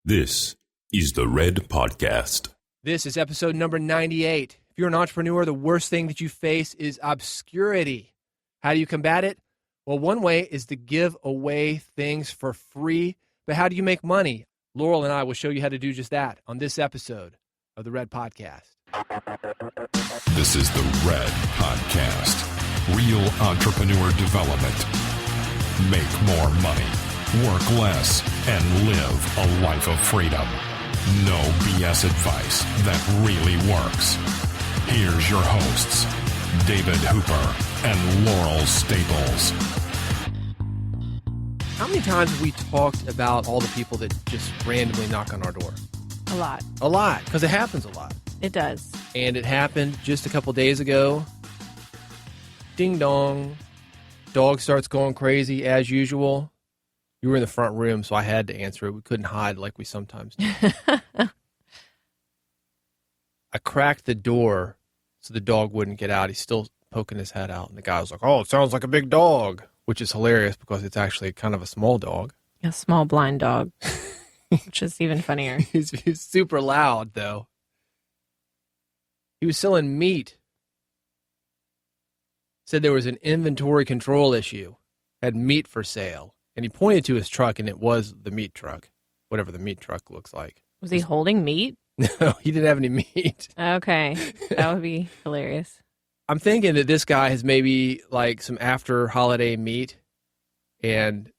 This is the Red Podcast. This is episode number 98. If you're an entrepreneur, the worst thing that you face is obscurity. How do you combat it? Well, one way is to give away things for free. But how do you make money? Laurel and I will show you how to do just that on this episode of the Red Podcast. This is the Red Podcast. Real entrepreneur development. Make more money, work less, and live a life of freedom. No BS advice that really works. Here's your hosts, David Hooper and Laurel Staples. How many times have we talked about all the people that just randomly knock on our door? A lot. A lot, because it happens a lot. It does. And it happened just a couple days ago. Ding dong. Dog starts going crazy as usual. You were in the front room, so I had to answer it. We couldn't hide like we sometimes do. I cracked the door so the dog wouldn't get out. He's still poking his head out. And the guy was like, "Oh, it sounds like a big dog," which is hilarious because it's actually kind of a small dog. A small blind dog, which is even funnier. He's super loud, though. He was selling meat. Said there was an inventory control issue. Had meat for sale. And he pointed to his truck, and it was the meat truck, whatever the meat truck looks like. Was he holding meat? No, he didn't have any meat. Okay, that would be hilarious. I'm thinking that this guy has maybe like some after-holiday meat, and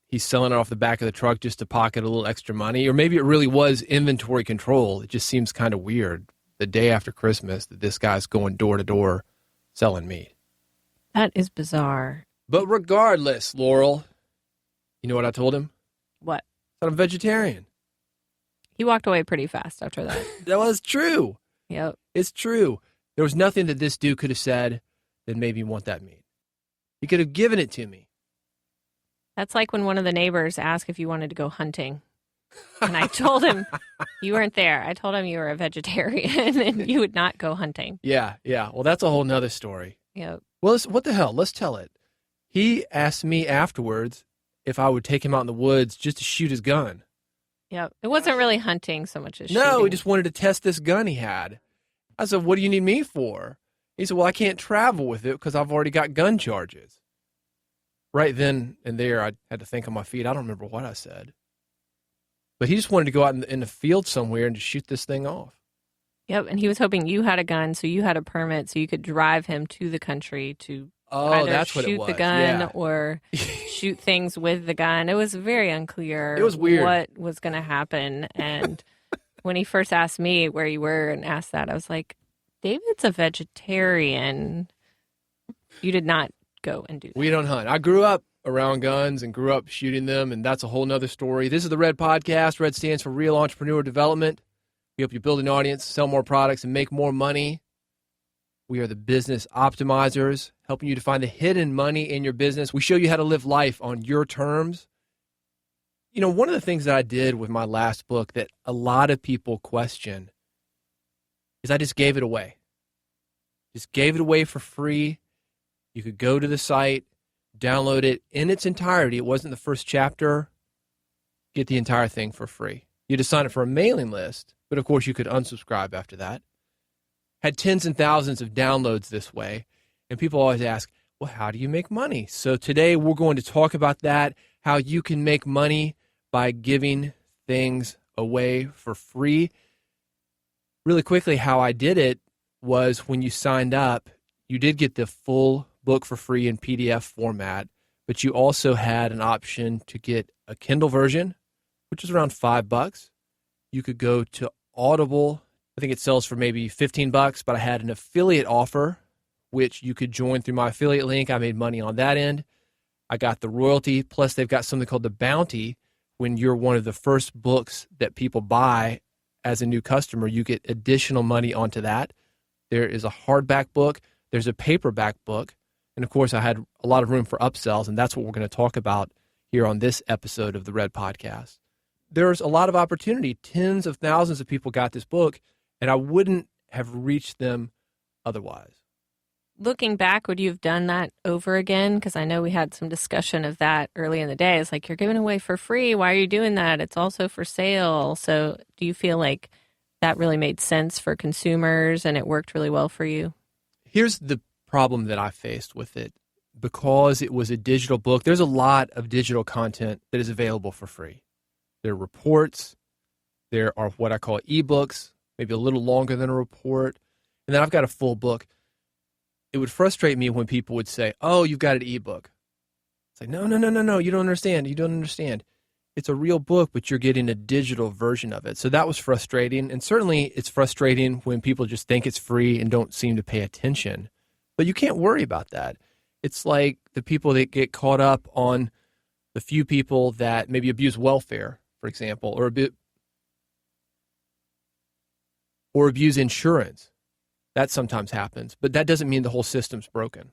he's selling it off the back of the truck just to pocket a little extra money. Or maybe it really was inventory control. It just seems kind of weird the day after Christmas that this guy's going door to door selling meat. That is bizarre. But regardless, Laurel, you know what I told him? What? That I'm vegetarian. He walked away pretty fast after that. That was true. Yep. It's true. There was nothing that this dude could have said that made me want that meat. He could have given it to me. That's like when one of the neighbors asked if you wanted to go hunting. And I told him, you weren't there. I told him you were a vegetarian and you would not go hunting. Yeah. Well, that's a whole nother story. Yep. Well, what the hell? Let's tell it. He asked me afterwards if I would take him out in the woods just to shoot his gun. Yep. It wasn't really hunting so much as shooting. No, he just wanted to test this gun he had. I said, "What do you need me for?" He said, "Well, I can't travel with it because I've already got gun charges." Right then and there, I had to think on my feet. I don't remember what I said. But he just wanted to go out in the field somewhere and just shoot this thing off. Yep. And he was hoping you had a gun, so you had a permit, so you could drive him to the country to either that's what it shoot was. the gun Yeah. or shoot things with the gun. It was very unclear. It was weird what was going to happen. And when he first asked me where you were and asked that, I was like, David's a vegetarian. You did not go and do that. We don't hunt. I grew up around guns and grew up shooting them, and that's a whole nother story. This is the Red Podcast. Red stands for Real Entrepreneur Development. We help you build an audience, sell more products, and make more money. We are the business optimizers, helping you to find the hidden money in your business. We show you how to live life on your terms. You know, one of the things that I did with my last book that a lot of people question is I just gave it away. Just gave it away for free. You could go to the site, download it in its entirety. It wasn't the first chapter. Get the entire thing for free. You had to sign up for a mailing list, but of course you could unsubscribe after that. Had tens and thousands of downloads this way. And people always ask, well, how do you make money? So today we're going to talk about that, how you can make money by giving things away for free. Really quickly, how I did it was when you signed up, you did get the full book for free in PDF format, but you also had an option to get a Kindle version, which is around $5. You could go to Audible. I think it sells for maybe $15, but I had an affiliate offer, which you could join through my affiliate link. I made money on that end. I got the royalty, plus they've got something called the bounty. When you're one of the first books that people buy as a new customer, you get additional money onto that. There is a hardback book. There's a paperback book. And of course, I had a lot of room for upsells, and that's what we're going to talk about here on this episode of the Red Podcast. There's a lot of opportunity. Tens of thousands of people got this book, and I wouldn't have reached them otherwise. looking back, would you have done that over again? Because I know we had some discussion of that early in the day. It's like, you're giving away for free. Why are you doing that? It's also for sale. So do you feel like that really made sense for consumers and it worked really well for you? Here's the problem that I faced with it. Because it was a digital book, there's a lot of digital content that is available for free. There are reports. There are what I call ebooks, maybe a little longer than a report. And then I've got a full book. It would frustrate me when people would say, oh, you've got an ebook. It's like, no, you don't understand. You don't understand. It's a real book, but you're getting a digital version of it. So that was frustrating. And certainly it's frustrating when people just think it's free and don't seem to pay attention. But you can't worry about that. It's like the people that get caught up on the few people that maybe abuse welfare, for example, or abuse insurance. That sometimes happens, but that doesn't mean the whole system's broken.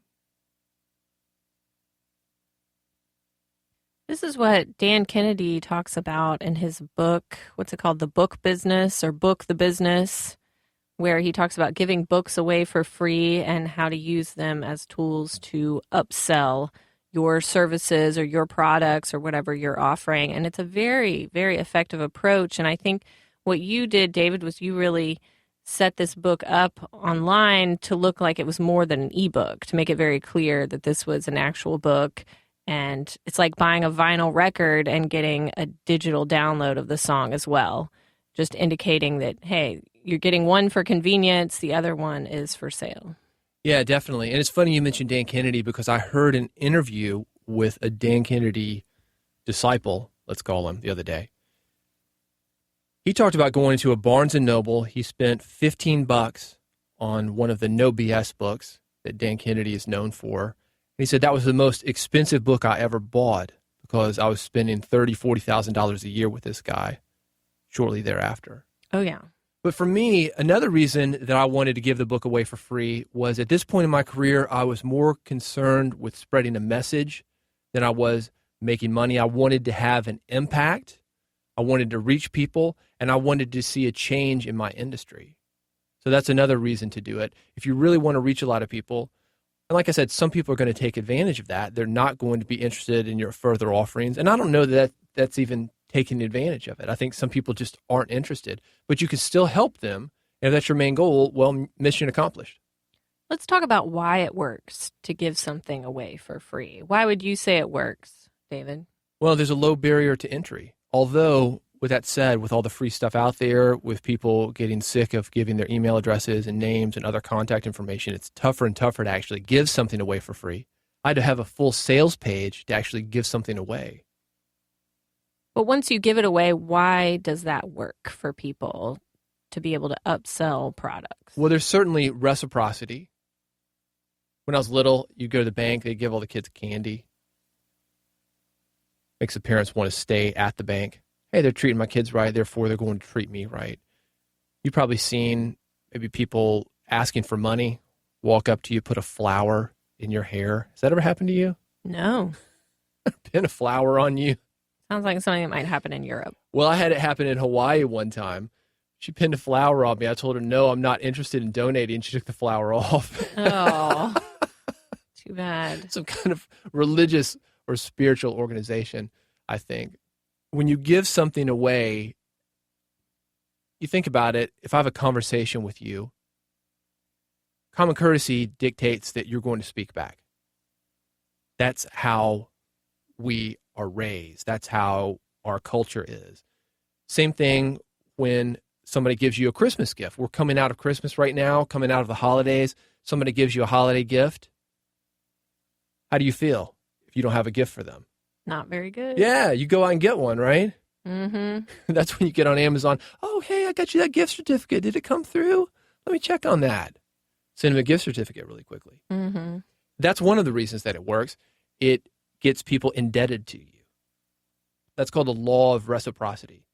This is what Dan Kennedy talks about in his book. What's it called? The Book Business, or Book the Business, where he talks about giving books away for free and how to use them as tools to upsell your services or your products or whatever you're offering. And it's a very, very effective approach. And I think what you did, David, was you really set this book up online to look like it was more than an ebook, to make it very clear that this was an actual book. And it's like buying a vinyl record and getting a digital download of the song as well, just indicating that, hey, you're getting one for convenience, the other one is for sale. Yeah, definitely. And it's funny you mentioned Dan Kennedy, because I heard an interview with a Dan Kennedy disciple, let's call him, the other day. He talked about going into a Barnes & Noble. He spent $15 on one of the No BS books that Dan Kennedy is known for. And he said that was the most expensive book I ever bought, because I was spending $30,000, $40,000 a year with this guy shortly thereafter. Oh, yeah. But for me, another reason that I wanted to give the book away for free was, at this point in my career, I was more concerned with spreading a message than I was making money. I wanted to have an impact. I wanted to reach people, and I wanted to see a change in my industry. So that's another reason to do it. If you really want to reach a lot of people, and like I said, some people are going to take advantage of that. They're not going to be interested in your further offerings. And I don't know that that's even taking advantage of it. I think some people just aren't interested, but you can still help them. And if that's your main goal, well, mission accomplished. Let's talk about why it works to give something away for free. Why would you say it works, David? Well, there's a low barrier to entry. Although, with that said, with all the free stuff out there, with people getting sick of giving their email addresses and names and other contact information, it's tougher and tougher to actually give something away for free. I had to have a full sales page to actually give something away. But once you give it away, why does that work for people to be able to upsell products? Well, there's certainly reciprocity. When I was little, you'd go to the bank, they'd give all the kids candy. Makes the parents want to stay at the bank. Hey, they're treating my kids right, therefore they're going to treat me right. You've probably seen maybe people asking for money, walk up to you, put a flower in your hair. Has that ever happened to you? No. Pin a flower on you? Sounds like something that might happen in Europe. Well, I had it happen in Hawaii one time. She pinned a flower on me. I told her, no, I'm not interested in donating. She took the flower off. Oh, too bad. Some kind of religious or spiritual organization, I think. When you give something away, you think about it. If I have a conversation with you, common courtesy dictates that you're going to speak back. That's how we are raised. That's how our culture is. Same thing when somebody gives you a Christmas gift. We're coming out of Christmas right now, coming out of the holidays. Somebody gives you a holiday gift. How do you feel if you don't have a gift for them? Not very good. Yeah, you go out and get one, right? Mm-hmm. That's when you get on Amazon. Oh, hey, I got you that gift certificate. Did it come through? Let me check on that. Send them a gift certificate really quickly. Mm-hmm. That's one of the reasons that it works. It gets people indebted to you. That's called the law of reciprocity.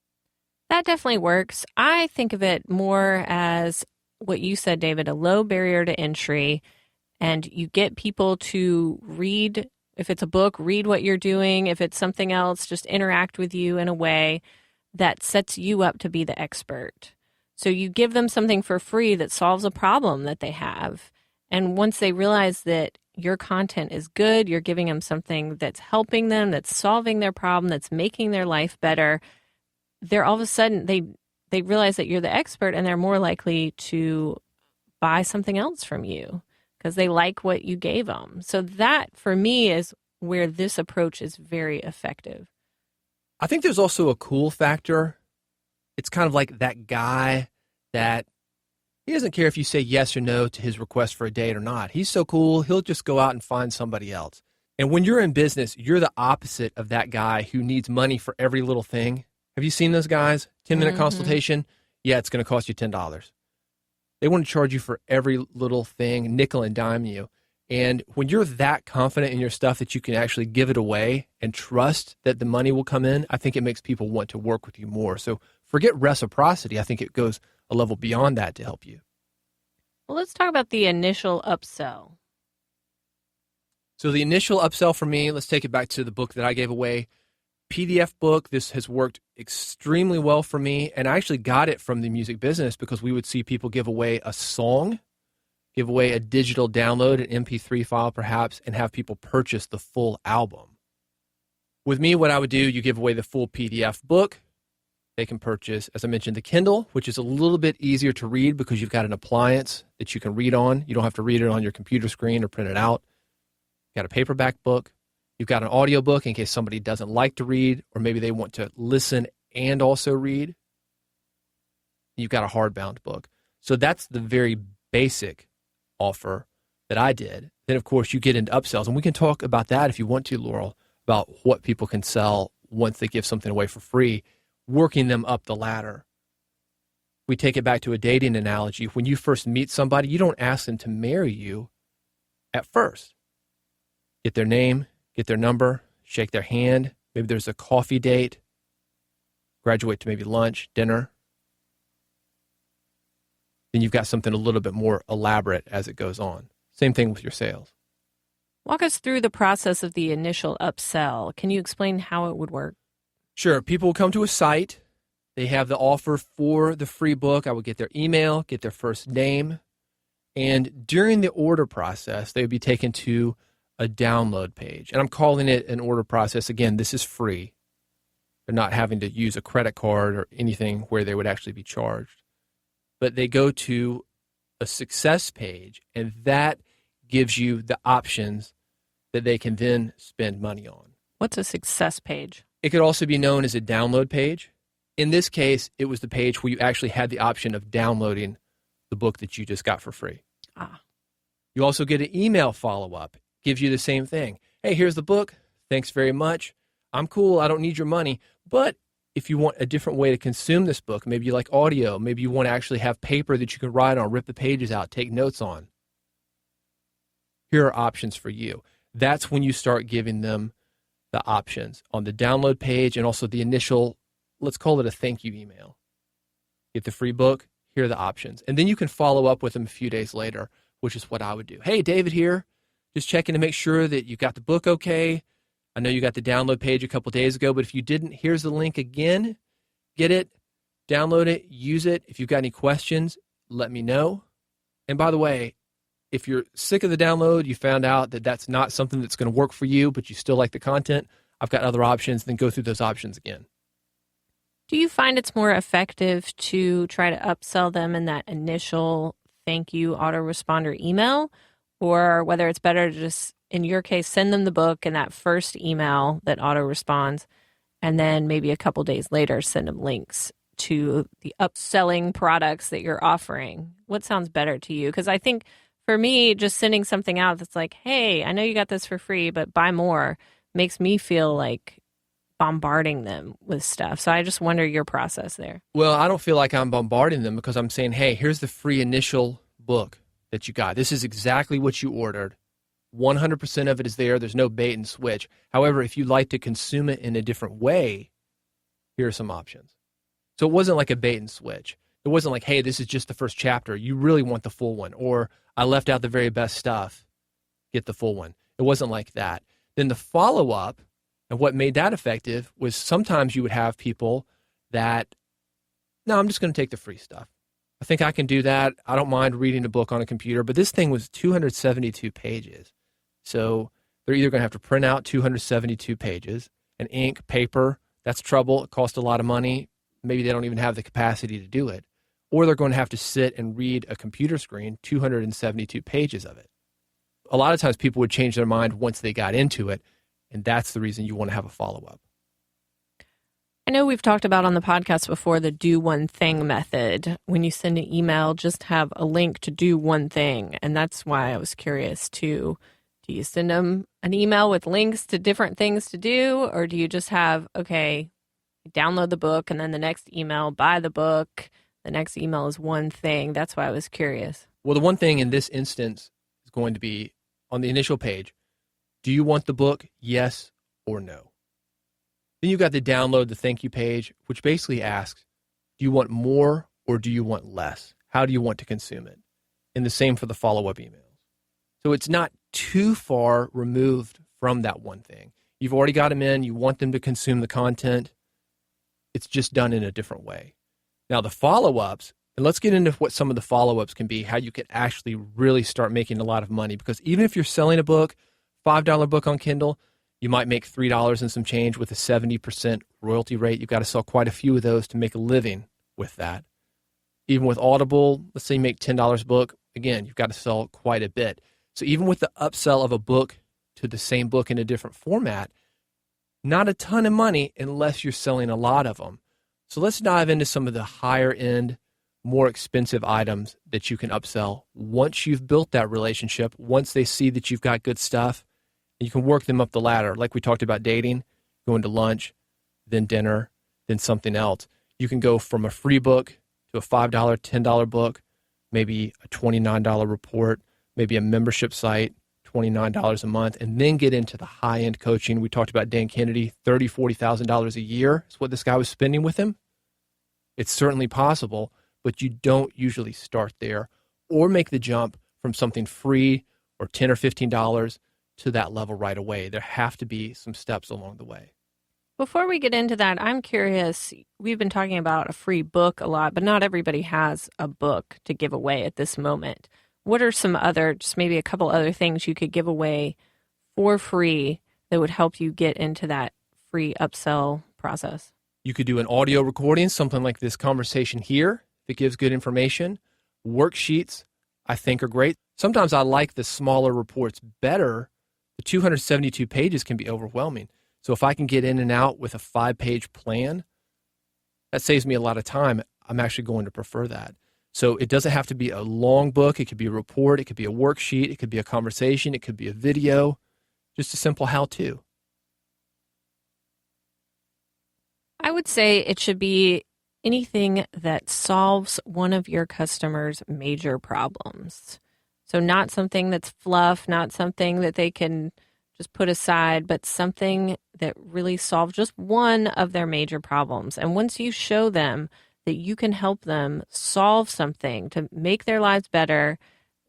That definitely works. I think of it more as what you said, David, a low barrier to entry, and you get people to read. If it's a book, read what you're doing. If it's something else, just interact with you in a way that sets you up to be the expert. So you give them something for free that solves a problem that they have. And once they realize that your content is good, you're giving them something that's helping them, that's solving their problem, that's making their life better, they're all of a sudden, they realize that you're the expert, and they're more likely to buy something else from you because they like what you gave them. So that, for me, is where this approach is very effective. I think there's also a cool factor. It's kind of like that guy that he doesn't care if you say yes or no to his request for a date or not. He's so cool, he'll just go out and find somebody else. And when you're in business, you're the opposite of that guy who needs money for every little thing. Have you seen those guys? 10-minute consultation? Yeah, it's going to cost you $10. They want to charge you for every little thing, nickel and dime you. And when you're that confident in your stuff that you can actually give it away and trust that the money will come in, I think it makes people want to work with you more. So forget reciprocity. I think it goes a level beyond that to help you. Well, let's talk about the initial upsell. So the initial upsell for me, let's take it back to the book that I gave away. PDF book. This has worked extremely well for me. And I actually got it from the music business because we would see people give away a song, give away a digital download, an MP3 file perhaps, and have people purchase the full album. With me, what I would do, you give away the full PDF book. They can purchase, as I mentioned, the Kindle, which is a little bit easier to read because you've got an appliance that you can read on. You don't have to read it on your computer screen or print it out. You've got a paperback book. You've got an audio book in case somebody doesn't like to read, or maybe they want to listen and also read. You've got a hardbound book. So that's the very basic offer that I did. Then, of course, you get into upsells. And we can talk about that if you want to, Laurel, about what people can sell once they give something away for free, working them up the ladder. We take it back to a dating analogy. When you first meet somebody, you don't ask them to marry you at first. Get their name, get their number, shake their hand. Maybe there's a coffee date, graduate to maybe lunch, dinner. Then you've got something a little bit more elaborate as it goes on. Same thing with your sales. Walk us through the process of the initial upsell. Can you explain how it would work? Sure. People will come to a site. They have the offer for the free book. I would get their email, get their first name. And during the order process, they would be taken to a download page. And I'm calling it an order process. Again, this is free. They're not having to use a credit card or anything where they would actually be charged. But they go to a success page, and that gives you the options that they can then spend money on. What's a success page? It could also be known as a download page. In this case, it was the page where you actually had the option of downloading the book that you just got for free. You also get an email follow-up. Gives you the same thing. Hey, here's the book. Thanks very much. I'm cool. I don't need your money. But if you want a different way to consume this book, maybe you like audio, maybe you want to actually have paper that you can write on, rip the pages out, take notes on. Here are options for you. That's when you start giving them the options on the download page and also the initial, let's call it a thank you email. Get the free book. Here are the options. And then you can follow up with them a few days later, which is what I would do. Hey, David here. Just checking to make sure that you got the book okay. I know you got the download page a couple days ago, but if you didn't, here's the link again. Get it, download it, use it. If you've got any questions, let me know. And by the way, if you're sick of the download, you found out that that's not something that's going to work for you, but you still like the content, I've got other options, then go through those options again. Do you find it's more effective to try to upsell them in that initial thank you autoresponder email? Or whether it's better to just, in your case, send them the book in that first email that auto responds, and then maybe a couple days later send them links to the upselling products that you're offering? What sounds better to you? Because I think for me, just sending something out that's like, hey, I know you got this for free, but buy more, makes me feel like bombarding them with stuff. So I just wonder your process there. Well, I don't feel like I'm bombarding them because I'm saying, hey, here's the free initial book that you got. This is exactly what you ordered. 100% of it is there. There's no bait and switch. However, if you'd like to consume it in a different way, here are some options. So it wasn't like a bait and switch. It wasn't like, hey, this is just the first chapter. You really want the full one. Or I left out the very best stuff. Get the full one. It wasn't like that. Then the follow-up, and what made that effective was sometimes you would have people that, no, I'm just going to take the free stuff. I think I can do that. I don't mind reading a book on a computer, but this thing was 272 pages. So they're either going to have to print out 272 pages, and ink, paper, that's trouble. It costs a lot of money. Maybe they don't even have the capacity to do it. Or they're going to have to sit and read a computer screen, 272 pages of it. A lot of times people would change their mind once they got into it, and that's the reason you want to have a follow-up. I know we've talked about on the podcast before the do one thing method. When you send an email, just have a link to do one thing. And that's why I was curious too. Do you send them an email with links to different things to do? Or do you just have, okay, download the book and then the next email, buy the book. The next email is one thing. That's why I was curious. Well, the one thing in this instance is going to be on the initial page. Do you want the book? Yes or no? Then you've got the download the thank you page, which basically asks, do you want more or do you want less? How do you want to consume it? And the same for the follow-up emails. So it's not too far removed from that one thing. You've already got them in. You want them to consume the content. It's just done in a different way. Now the follow-ups, and let's get into what some of the follow-ups can be, how you can actually really start making a lot of money. Because even if you're selling a book, $5 book on Kindle, you might make $3 and some change with a 70% royalty rate. You've got to sell quite a few of those to make a living with that. Even with Audible, let's say you make $10 a book. Again, you've got to sell quite a bit. So even with the upsell of a book to the same book in a different format, not a ton of money unless you're selling a lot of them. So let's dive into some of the higher end, more expensive items that you can upsell once you've built that relationship, once they see that you've got good stuff. You can work them up the ladder. Like we talked about dating, going to lunch, then dinner, then something else. You can go from a free book to a $5, $10 book, maybe a $29 report, maybe a membership site, $29 a month, and then get into the high-end coaching. We talked about Dan Kennedy, $30,000, $40,000 a year is what this guy was spending with him. It's certainly possible, but you don't usually start there or make the jump from something free or $10 or $15 to that level right away. There have to be some steps along the way. Before we get into that, I'm curious. We've been talking about a free book a lot, but not everybody has a book to give away at this moment. What are some other, just maybe a couple other things you could give away for free that would help you get into that free upsell process? You could do an audio recording, something like this conversation here that gives good information. Worksheets, I think, are great. Sometimes I like the smaller reports better. The 272 pages can be overwhelming. So if I can get in and out with a 5-page plan, that saves me a lot of time. I'm actually going to prefer that. So it doesn't have to be a long book. It could be a report. It could be a worksheet. It could be a conversation. It could be a video. Just a simple how-to. I would say it should be anything that solves one of your customers' major problems. So not something that's fluff, not something that they can just put aside, but something that really solves just one of their major problems. And once you show them that you can help them solve something to make their lives better,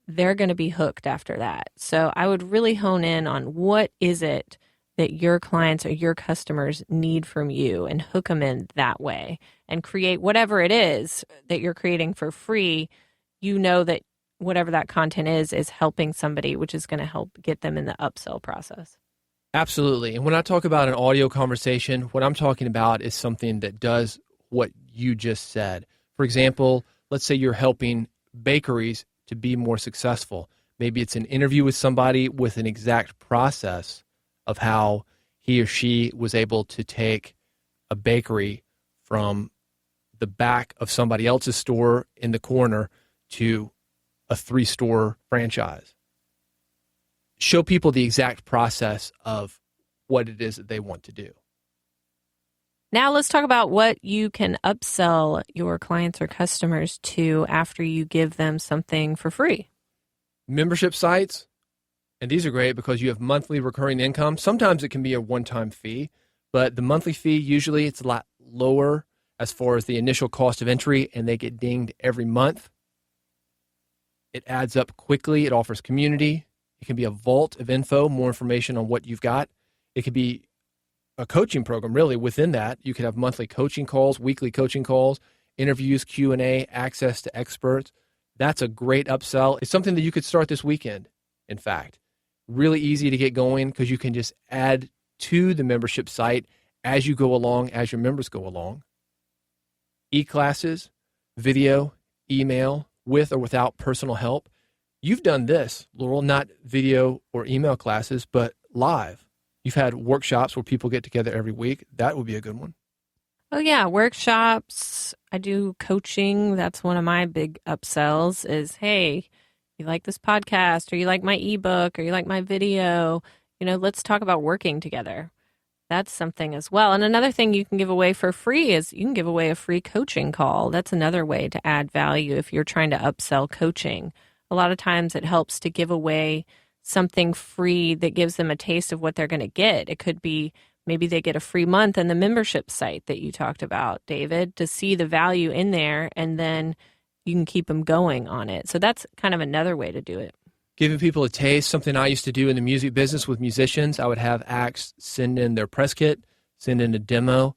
they're going to be hooked after that. So I would really hone in on what is it that your clients or your customers need from you and hook them in that way and create whatever it is that you're creating for free. You know that whatever that content is helping somebody, which is going to help get them in the upsell process. Absolutely. And when I talk about an audio conversation, what I'm talking about is something that does what you just said. For example, let's say you're helping bakeries to be more successful. Maybe it's an interview with somebody with an exact process of how he or she was able to take a bakery from the back of somebody else's store in the corner to a 3-store franchise. Show people the exact process of what it is that they want to do. Now let's talk about what you can upsell your clients or customers to after you give them something for free. Membership sites, and these are great because you have monthly recurring income. Sometimes it can be a one-time fee, but the monthly fee, usually it's a lot lower as far as the initial cost of entry, and they get dinged every month. It adds up quickly. It offers community. It can be a vault of info, more information on what you've got. It could be a coaching program, really, within that. You could have monthly coaching calls, weekly coaching calls, interviews, Q&A, access to experts. That's a great upsell. It's something that you could start this weekend, in fact. Really easy to get going because you can just add to the membership site as you go along, as your members go along. E-classes, video, email, with or without personal help. You've done this, Laurel, not video or email classes, but live. You've had workshops where people get together every week. That would be a good one. Oh, yeah. Workshops. I do coaching. That's one of my big upsells is, hey, you like this podcast or you like my ebook or you like my video, let's talk about working together. That's something as well. And another thing you can give away for free is you can give away a free coaching call. That's another way to add value if you're trying to upsell coaching. A lot of times it helps to give away something free that gives them a taste of what they're going to get. It could be maybe they get a free month in the membership site that you talked about, David, to see the value in there, and then you can keep them going on it. So that's kind of another way to do it. Giving people a taste, something I used to do in the music business with musicians. I would have acts send in their press kit, send in a demo,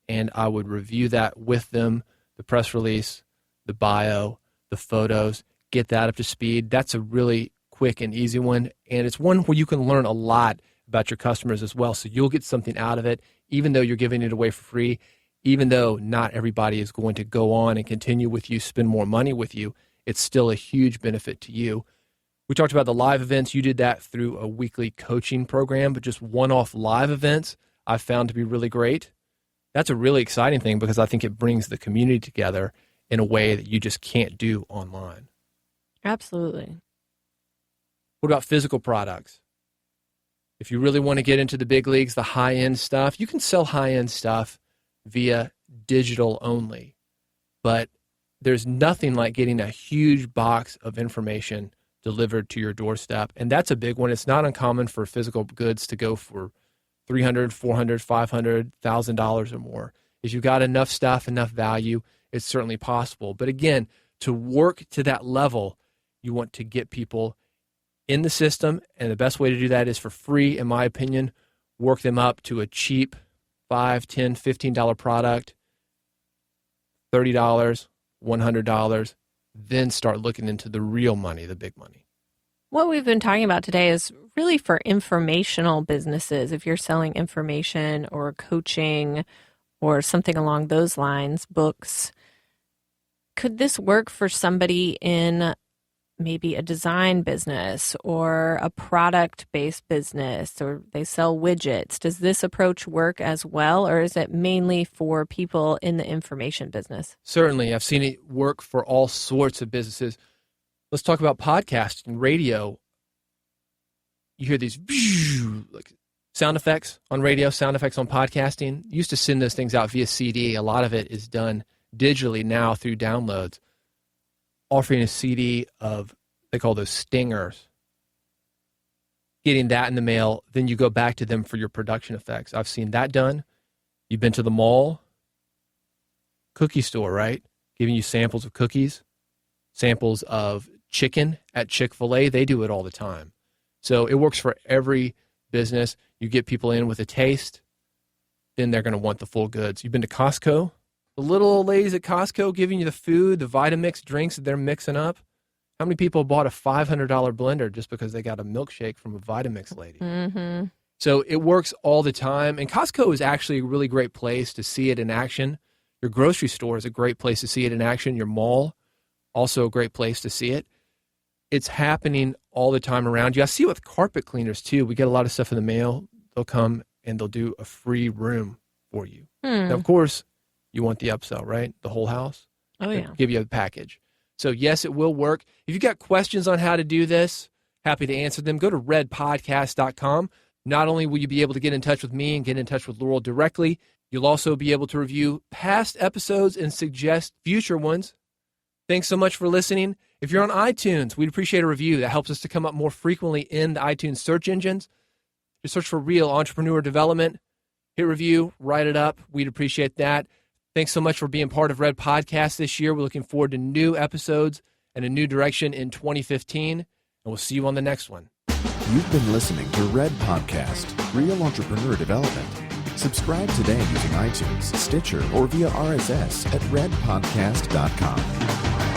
and I would review that with them, the press release, the bio, the photos, get that up to speed. That's a really quick and easy one, and it's one where you can learn a lot about your customers as well, so you'll get something out of it, even though you're giving it away for free, even though not everybody is going to go on and continue with you, spend more money with you. It's still a huge benefit to you. We talked about the live events. You did that through a weekly coaching program, but just one-off live events I've found to be really great. That's a really exciting thing because I think it brings the community together in a way that you just can't do online. Absolutely. What about physical products? If you really want to get into the big leagues, the high-end stuff, you can sell high-end stuff via digital only. But there's nothing like getting a huge box of information delivered to your doorstep. And that's a big one. It's not uncommon for physical goods to go for $300, $400, $500, $1,000 or more. If you've got enough stuff, enough value, it's certainly possible. But again, to work to that level, you want to get people in the system. And the best way to do that is for free, in my opinion. Work them up to a cheap $5, $10, $15 product, $30, $100, then start looking into the real money, the big money. What we've been talking about today is really for informational businesses. If you're selling information or coaching or something along those lines, books, could this work for somebody in maybe a design business or a product-based business, or they sell widgets? Does this approach work as well, or is it mainly for people in the information business? Certainly. I've seen it work for all sorts of businesses. Let's talk about podcasting, radio. You hear these like sound effects on radio, sound effects on podcasting. You used to send those things out via CD. A lot of it is done digitally now through downloads. Offering a CD of, they call those stingers, getting that in the mail, then you go back to them for your production effects. I've seen that done. You've been to the mall, cookie store, right? Giving you samples of cookies, samples of chicken at Chick-fil-A. They do it all the time. So it works for every business. You get people in with a taste, then they're going to want the full goods. You've been to Costco? The little old ladies at Costco giving you the food, the Vitamix drinks that they're mixing up. How many people bought a $500 blender just because they got a milkshake from a Vitamix lady? Mm-hmm. So it works all the time. And Costco is actually a really great place to see it in action. Your grocery store is a great place to see it in action. Your mall, also a great place to see it. It's happening all the time around you. I see it with carpet cleaners too. We get a lot of stuff in the mail. They'll come and they'll do a free room for you. Now, of course, you want the upsell, right? The whole house. Oh, yeah. They'll give you a package. So, yes, it will work. If you've got questions on how to do this, happy to answer them. Go to redpodcast.com. Not only will you be able to get in touch with me and get in touch with Laurel directly, you'll also be able to review past episodes and suggest future ones. Thanks so much for listening. If you're on iTunes, we'd appreciate a review. That helps us to come up more frequently in the iTunes search engines. Just search for Real Entrepreneur Development. Hit review, write it up. We'd appreciate that. Thanks so much for being part of Red Podcast this year. We're looking forward to new episodes and a new direction in 2015. And we'll see you on the next one. You've been listening to Red Podcast, Real Entrepreneur Development. Subscribe today using iTunes, Stitcher, or via RSS at redpodcast.com.